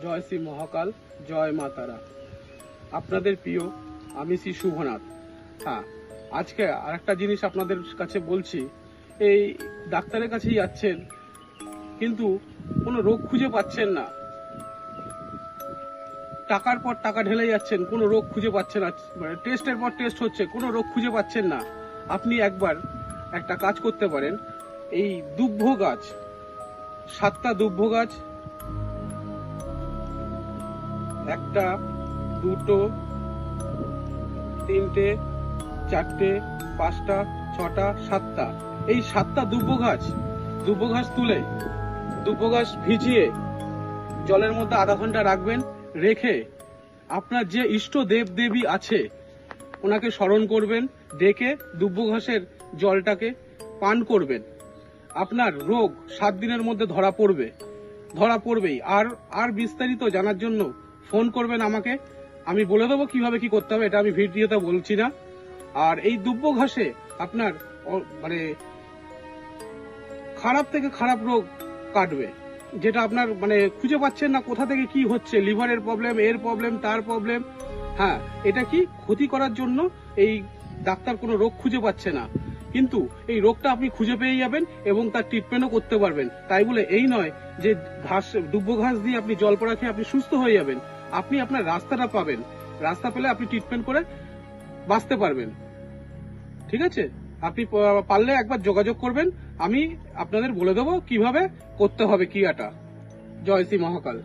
জয় শ্রী মহাকাল, জয় মা তারা। আপনাদের প্রিয় আমি শ্রী শুভনাথ। হ্যাঁ, আজকে আরেকটা জিনিস আপনাদের কাছে বলছি। এই ডাক্তারের কাছেই যাচ্ছেন, কিন্তু কোনো রোগ খুঁজে পাচ্ছেন না, টাকার পর টাকা ঢেলে যাচ্ছেন, কোনো রোগ খুঁজে পাচ্ছেন না, টেস্টের পর টেস্ট হচ্ছে, কোনো রোগ খুঁজে পাচ্ছেন না। আপনি একবার একটা কাজ করতে পারেন। এই দুব্ব গাছ, 7টা দুব্ব গাছ, 1টা 2টো 3টে 4টে 5টা 6টা 7টা, এই 7টা দুব্ব গাছ তুলে, দুব্ব গাছ ভিজিয়ে জলের মধ্যে আধা ঘন্টা রাখবেন। রেখে আপনার যে ইষ্ট দেব দেবী আছে ওনাকে স্মরণ করবেন, ডেকে দুব্ব ঘাসের জলটাকে পান করবেন। আপনার রোগ 7 দিনের মধ্যে ধরা পড়বেই। আর বিস্তারিত জানার জন্য ফোন করবেন আমাকে, আমি বলে দেবো কিভাবে কি করতে হবে। এটা আমি ভিডিওতে বলছি না। আর এই দুব্ব ঘাসে আপনার মানে খারাপ থেকে খারাপ রোগ কাটবে, যেটা আপনার মানে খুঁজে পাচ্ছেন না কোথা থেকে কি হচ্ছে, লিভারের প্রবলেম, এর প্রবলেম, তার প্রবলেম। হ্যাঁ, এটা কি ক্ষতি করার জন্য এই ডাক্তার কোনো রোগ খুঁজে পাচ্ছে না, কিন্তু এই রোগটা আপনি খুঁজে পেয়ে যাবেন এবং তার ট্রিটমেন্টও করতে পারবেন। তাই বলে এই নয় যে দুব্ব ঘাস দিয়ে আপনি জল পড়া খেয়ে আপনি সুস্থ হয়ে যাবেন। আপনি আপনার রাস্তাটা পাবেন, রাস্তা পেলে আপনি ট্রিটমেন্ট করে বাঁচতে পারবেন। ঠিক আছে, আপনি পারলে একবার যোগাযোগ করবেন, আমি আপনাদের বলে দেবো কিভাবে করতে হবে ক্রিয়াটা। জয় শ্রী মহাকাল।